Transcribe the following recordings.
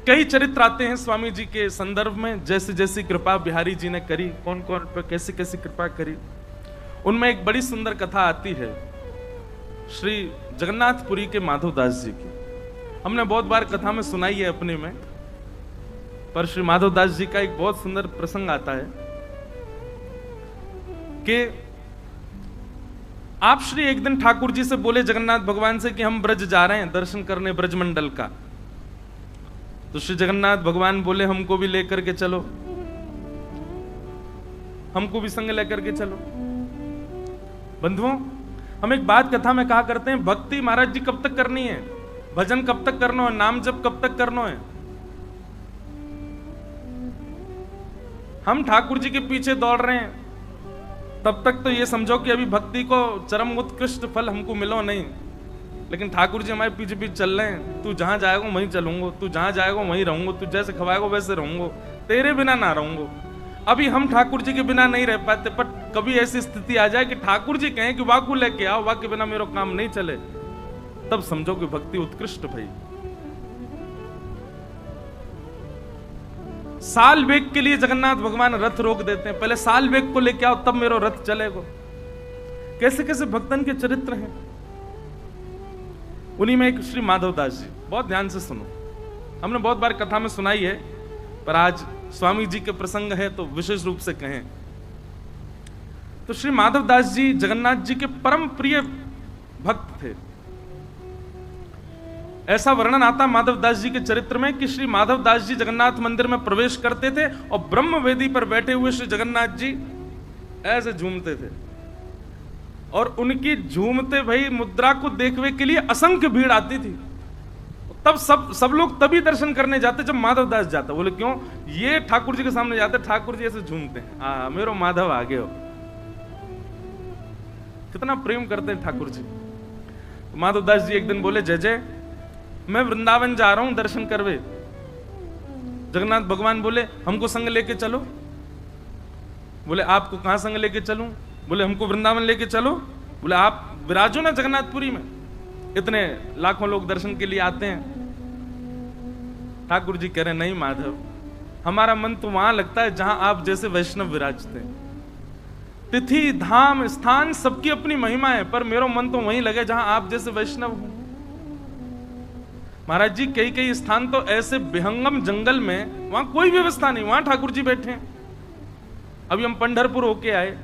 कई चरित्र आते हैं स्वामी जी के संदर्भ में, जैसे जैसी कृपा बिहारी जी ने करी, कौन कौन पर कैसी कैसी कृपा करी। उनमें एक बड़ी सुंदर कथा आती है श्री जगन्नाथपुरी के माधवदास जी की। हमने बहुत बार कथा में सुनाई है अपने में, पर श्री माधवदास जी का एक बहुत सुंदर प्रसंग आता है कि आप श्री एक दिन ठाकुर जी से बोले जगन्नाथ भगवान से कि हम ब्रज जा रहे हैं दर्शन करने ब्रजमंडल का। तो श्री जगन्नाथ भगवान बोले हमको भी लेकर के चलो, हमको भी संग लेकर के चलो। बंधुओं, हम एक बात कथा में कहा करते हैं, भक्ति महाराज जी कब तक करनी है, भजन कब तक करना है, नाम जप कब तक करना है। हम ठाकुर जी के पीछे दौड़ रहे हैं तब तक तो ये समझो कि अभी भक्ति को चरम उत्कृष्ट फल हमको मिलो नहीं, लेकिन ठाकुर जी हमारे पीछे पीछे चल रहे हैं। तू जहां जाएगा वहीं चलूंगा, तू जहां जाएगा वहीं रहूंगा, तू जैसे खवाएगा वैसे रहूंगा, तेरे बिना ना रहूंगा। अभी हम ठाकुर जी के बिना नहीं रह पाते, पर कभी ऐसी स्थिति आ जाए कि ठाकुर जी कहें कि वाकू लेके आओ, वाक के बिना मेरा काम नहीं चले, तब समझो कि भक्ति उत्कृष्ट भाई। साल वेग के लिए जगन्नाथ भगवान रथ रोक देते हैं, पहले साल वेग को लेके आओ तब मेरा रथ चलेगा। कैसे कैसे भक्तन के चरित्र हैं। उन्हीं में एक श्री माधवदास जी, बहुत ध्यान से सुनो, हमने बहुत बार कथा में सुनाई है, पर आज स्वामी जी के प्रसंग है तो विशेष रूप से कहें। तो श्री माधवदास जी जगन्नाथ जी के परम प्रिय भक्त थे। ऐसा वर्णन आता माधवदास जी के चरित्र में कि श्री माधवदास जी जगन्नाथ मंदिर में प्रवेश करते थे और ब्रह्म वेदी पर बैठे हुए श्री जगन्नाथ जी ऐसे झूमते थे, और उनकी झूमते भाई मुद्रा को देखने के लिए असंख्य भीड़ आती थी। तब सब लोग तभी दर्शन करने जाते जब माधवदास जाता। बोले क्यों? ये ठाकुर जी के सामने जाते, ठाकुर जी ऐसे झूमते हैं, मेरो माधव आगे हो। कितना प्रेम करते हैं ठाकुर जी। माधवदास जी एक दिन बोले जय जय, मैं वृंदावन जा रहा हूं दर्शन करवे। जगन्नाथ भगवान बोले हमको संग लेके चलो। बोले आपको कहां संग लेके चलूं? बोले हमको वृंदावन लेके चलो। बोले आप विराजो ना जगन्नाथपुरी में, इतने लाखों लोग दर्शन के लिए आते हैं। ठाकुर जी कह रहे नहीं माधव, हमारा मन तो वहां लगता है जहां आप जैसे वैष्णव विराजते हैं। तिथि धाम स्थान सबकी अपनी महिमा है, पर मेरा मन तो वहीं लगे जहां आप जैसे वैष्णव हो। महाराज जी कई कई स्थान तो ऐसे विहंगम जंगल में, वहां कोई व्यवस्था नहीं, वहां ठाकुर जी बैठे हैं। अभी हम पंढरपुर होके आए,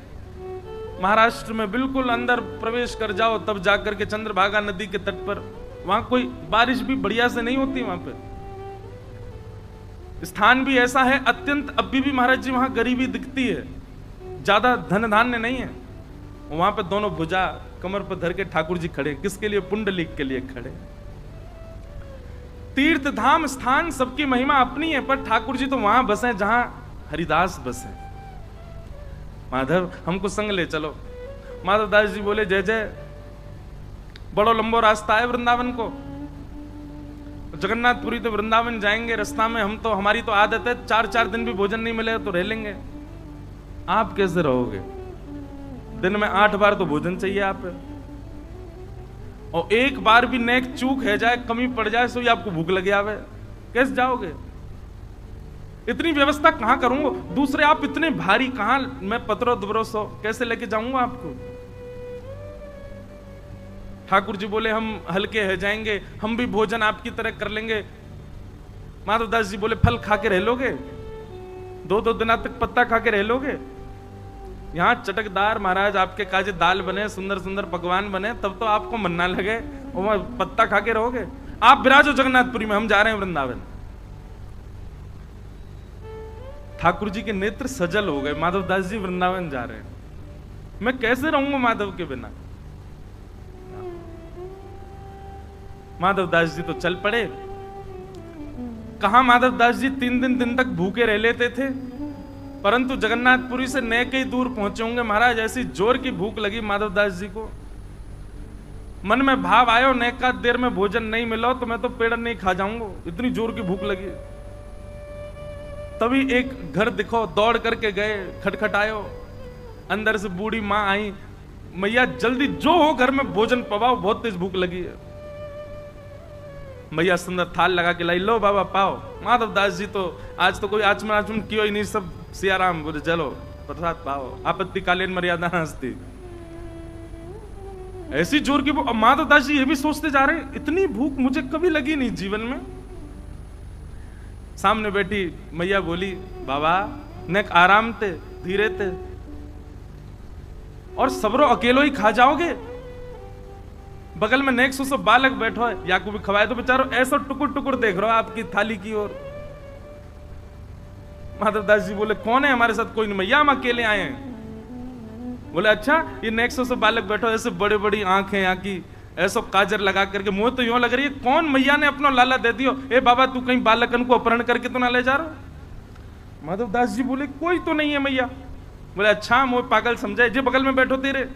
महाराष्ट्र में बिल्कुल अंदर प्रवेश कर जाओ तब जाकर के चंद्रभागा नदी के तट पर, वहां कोई बारिश भी बढ़िया से नहीं होती। वहां पे स्थान भी ऐसा है अत्यंत, अभी भी महाराज जी वहां गरीबी दिखती है, ज्यादा धन धान्य नहीं है। वहां पे दोनों भुजा कमर पर धर के ठाकुर जी खड़े, किसके लिए? पुंडलिक के लिए खड़े। तीर्थ धाम स्थान सबकी महिमा अपनी है, पर ठाकुर जी तो वहां बसे जहां हरिदास बसे। माधव हमको संग ले चलो। माधवदास जी बोले जय जय, बड़ो लंबो रास्ता है वृंदावन को, जगन्नाथपुरी तो वृंदावन जाएंगे, रास्ता में हम तो, हमारी तो आदत है 4-4 दिन भी भोजन नहीं मिले तो रह लेंगे। आप कैसे रहोगे? दिन में 8 बार तो भोजन चाहिए आप, और एक बार भी नेक चूक है जाए, कमी पड़ जाए तो आपको भूख लगे आवे, कैसे जाओगे? इतनी व्यवस्था कहां करूंगा? दूसरे आप इतने भारी, कहां मैं पत्रो दुबरो सो कैसे लेके जाऊंगा आपको? ठाकुर जी बोले हम हल्के है जाएंगे, हम भी भोजन आपकी तरह कर लेंगे। माधवदास जी बोले फल खा के रह लोगे? 2-2 दिन तक पत्ता खा के रह लोगे? यहाँ चटकदार महाराज आपके काजे दाल बने, सुंदर सुंदर पकवान बने, तब तो आपको मन ना लगे, और पत्ता खा के रहोगे? आप विराजो जगन्नाथपुरी में, हम जा रहे हैं वृंदावन। ठाकुर जी के नेत्र सजल हो गए, माधवदास जी वृंदावन जा रहे हैं, मैं कैसे रहूंगा माधव के बिना? माधवदास जी तो चल पड़े। कहा माधवदास जी 3 दिन तक भूखे रह लेते थे, परंतु जगन्नाथपुरी से न कई दूर पहुंचे होंगे महाराज, ऐसी जोर की भूख लगी माधवदास जी को। मन में भाव आयो, न का देर में भोजन नहीं मिला तो मैं तो पेड़ नहीं खा जाऊंगा, इतनी जोर की भूख लगी। तभी एक घर दिखो, दौड़ करके गए, खटखटायो, अंदर से बूढ़ी मां आई, मैया जल्दी जो हो घर में भोजन पवाओ, बहुत तेज भूख लगी है। मैया सुंदर थाल लगा के लाई, लो बाबा पाओ। माधव दास जी तो आज तो कोई आचमन आचमन क्यों ही नहीं, सब सियाराम बोले चलो प्रसाद पाओ, आपत्तिकालीन मर्यादा हंसती। ऐसी जोर की भूख। माधव दास जी ये भी सोचते जा रहे हैं इतनी भूख मुझे कभी लगी नहीं जीवन में। सामने बैठी मैया बोली, बाबा नेक आराम ते धीरे ते, और सबरो अकेलो ही खा जाओगे। बगल में नेक सो बालक बैठो है, या को भी खवाए तो बेचारो ऐसा टुकुर टुकुर देख रहा आपकी थाली की ओर। माधव दास जी बोले, कौन है हमारे साथ? कोई नहीं मैया, हम अकेले आए हैं। बोले अच्छा, ये नेक्सो से बालक बैठो, ऐसे बड़ी बड़ी आंखें यहाँ की, ऐसा काजर लगा करके, मुंह तो यूं लग रही है कौन मैया ने अपना लाला दे दियो। ए बाबा तू कहीं बालकन को अपहरण करके तो ना ले जा रहा। माधव दास जी बोले, कोई तो नहीं है मैया। बोले अच्छा, मुझे पागल समझाए, जे बगल में बैठो तेरे।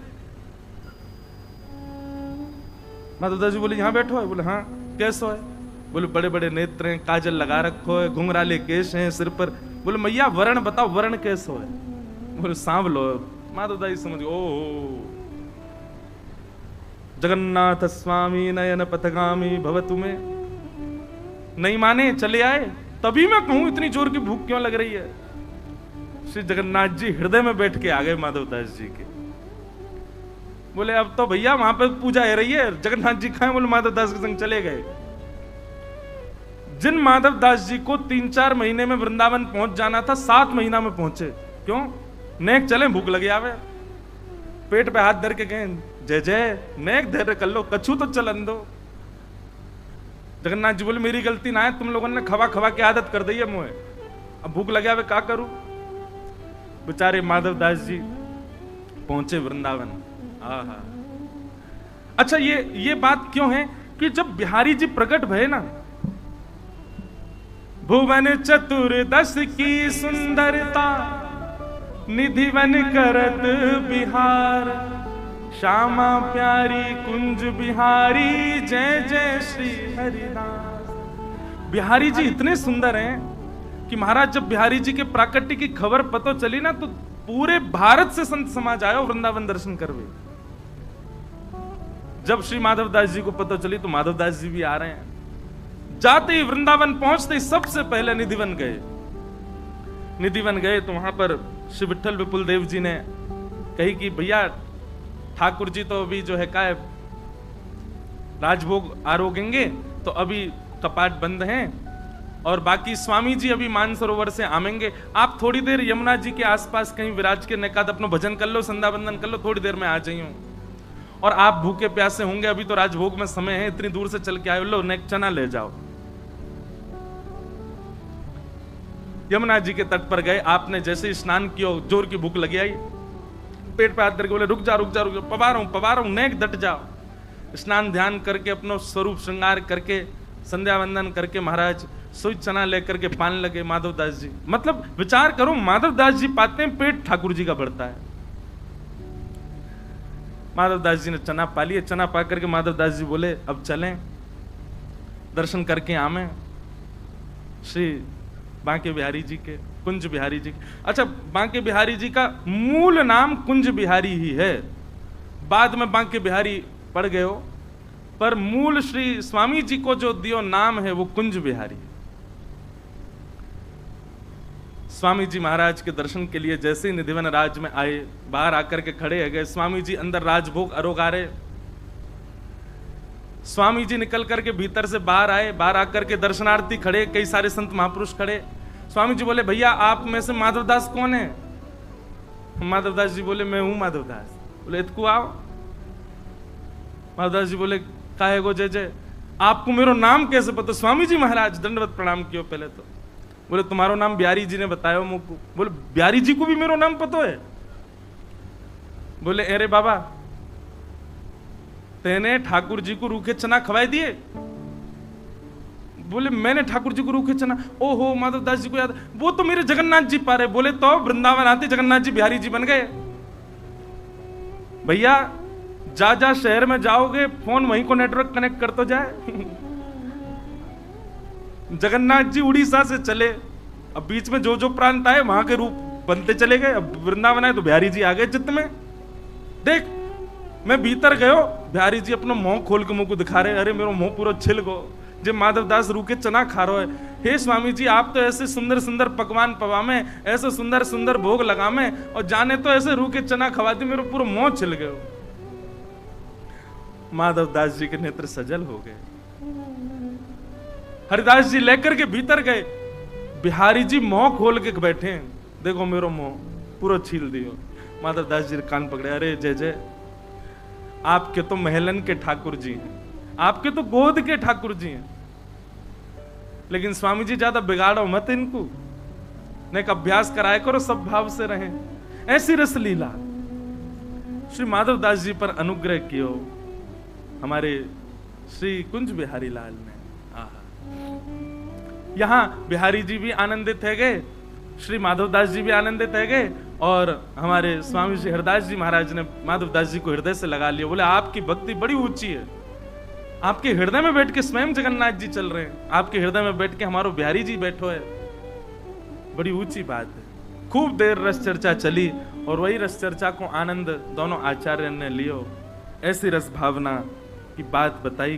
माधव दास जी बोले, यहाँ बैठो है। बोले हाँ, कैसो है? बोले बड़े बड़े नेत्र हैं, काजल लगा रखो है, घुंघराले केश हैं सिर पर। बोले मैया वर्ण बताओ, वर्ण कैसो है? बोले सांवलो। माधव दास जी समझ गए, ओ जगन्नाथ स्वामी नयन पथगामी भवतु में। नहीं माने, चले आए। तभी मैं कहूं इतनी जोर की भूख क्यों लग रही है। श्री जगन्नाथ जी हृदय में बैठ के आ गए माधव दास जी के। बोले अब तो भैया वहां पे पूजा हो रही है, जगन्नाथ जी खाए। बोले माधव दास के संग चले गए। जिन माधव दास जी को 3-4 महीने में वृंदावन पहुंच जाना था, 7 महीना में पहुंचे। क्यों? नेक चले, भूख लगी आवे, पेट पे हाथ धर के गए, जय जय नेक धैर्य कर लो, कछु तो चलन दो। जगन्नाथ जी बोले मेरी गलती ना है, तुम लोगों ने खवा खवा की आदत कर दी है मुझे, अब भूख लगे आवे क्या करूं। बेचारे माधव दास जी पहुंचे वृंदावन। आहा, अच्छा ये बात क्यों है कि जब बिहारी जी प्रकट भये ना, भुवन चतुर्दश की सुंदरता निधिवन करत बिहार, श्यामा प्यारी कुंज बिहारी जय जय श्री हरिदास। बिहारी जी इतने सुंदर हैं कि महाराज जब बिहारी जी के प्राकट्य की खबर पता चली ना, तो पूरे भारत से संत समाज आयो वृंदावन दर्शन करवे। जब श्री माधव दास जी को पता चली तो माधव दास जी भी आ रहे हैं। जाते ही वृंदावन पहुंचते ही सबसे पहले निधिवन गए। निधिवन गए तो वहां पर श्री विठल विपुल देव जी ने कही कि भैया ठाकुर जी तो अभी जो है का राजभोग आरोगेंगे, तो अभी कपाट बंद हैं, और बाकी स्वामी जी अभी मानसरोवर से आमेंगे। आप थोड़ी देर यमुना जी के आसपास कहीं विराज के नकाद अपना भजन कर लो, संध्या बंदन कर लो, थोड़ी देर में आ जाइयो। और आप भूखे प्यासे होंगे, अभी तो राजभोग में समय है, इतनी दूर से चल के आए, लो नेक चना ले जाओ। यमुना जी के तट पर गए। आपने जैसे स्नान किया, जोर की भूख लगी आई, पेट पे हाथ धर के बोले रुक जा रुक जा रुक जा, पवा रहा हूं, नेक डट जाओ। स्नान ध्यान करके अपना स्वरूप श्रृंगार करके संध्या वंदन करके महाराज सोई चना लेकर के पान लगे माधव दास जी। मतलब विचार करो, माधव दास जी पाते हैं, पेट ठाकुर जी का बढ़ता है। माधव दास जी ने चना पा लिए। चना पा करके माधव दास जी बोले अब चलें, दर्शन करके आमे श्री बांके बिहारी जी के, कुंज बिहारी जी के। अच्छा, बांके बिहारी जी का मूल नाम कुंज बिहारी ही है, बाद में बांके बिहारी पड़ गए हो, पर मूल श्री स्वामी जी को जो दियो नाम है वो कुंज बिहारी। स्वामी जी महाराज के दर्शन के लिए जैसे ही निधिवन राज में आए, बाहर आकर के खड़े हो गए। स्वामी जी अंदर राजभोग अरोगारे। स्वामी जी निकल करके भीतर से बाहर आए, बाहर आकर के दर्शनार्थी खड़े, कई सारे संत महापुरुष खड़े। स्वामी जी बोले भैया आप में से माधवदास कौन है? माधवदास जी बोले मैं हूं माधवदास। बोले इतकू आओ। माधवदास जी बोले काहे गो जय जय, आपको मेरा नाम कैसे पता? स्वामी जी महाराज दंडवत प्रणाम कियो पहले तो। बोले तुम्हारो नाम बिहारी जी ने बताया मुझको। बोले बिहारी जी को भी मेरा नाम पता है? बोले अरे बाबा तेने ठाकुर जी को रूखे चना खवाए दिए? बोले मैंने ठाकुर जी को रूखे चना? ओहो माधवदास जी को याद, वो तो मेरे जगन्नाथ जी पा रहे। बोले तो वृंदावन आते जगन्नाथ जी बिहारी जी बन गए। भैया जा जा शहर में जाओगे, फोन वहीं को नेटवर्क कनेक्ट कर तो जाए। जगन्नाथ जी उड़ीसा से चले, अब बीच में जो जो प्रांत आए वहां के रूप बनते चले गए। अब वृंदावन आए तो बिहारी जी आ गए चित्त में। देख मैं भीतर गयो, बिहारी जी अपना मुंह खोल के मुंह को दिखा रहे, अरे मेरा मुंह पूरा छिल गो, जब माधवदास रूके चना खा रहे है, हे स्वामी जी आप तो ऐसे सुंदर सुंदर पकवान पवामे, ऐसे सुंदर सुंदर भोग लगामे, और जाने तो ऐसे रूके चना खवाती, मेरे पूरा मोह छिल गए। माधवदास जी के नेत्र सजल हो गए। हरिदास जी लेकर के भीतर गए, बिहारी जी मुंह खोल के बैठे, देखो मेरो मुंह पूरा छील दियो। माधवदास जी कान पकड़े, अरे जय जय, आपके तो महलन के ठाकुर जी हैं, आपके तो गोद के ठाकुर जी हैं, लेकिन स्वामी जी ज्यादा बिगाड़ो मत इनको, ने एक अभ्यास कराया करो, सब भाव से रहें। ऐसी रस लीला श्री माधवदास जी पर अनुग्रह कियो हमारे श्री कुंज बिहारी लाल ने। यहां बिहारी जी भी आनंदित है गए, श्री माधवदास जी भी आनंदित है गए, और हमारे स्वामी श्री हरदास जी महाराज ने माधवदास जी को हृदय से लगा लिया। बोले आपकी भक्ति बड़ी ऊंची है, आपके हृदय में बैठ के स्वयं जगन्नाथ जी चल रहे हैं, आपके हृदय में बैठ के हमारो बिहारी जी बैठो है, बड़ी ऊंची बात है। खूब देर रस चर्चा चली, और वही रस चर्चा को आनंद दोनों आचार्य ने लियो, ऐसी रस भावना की बात बताई।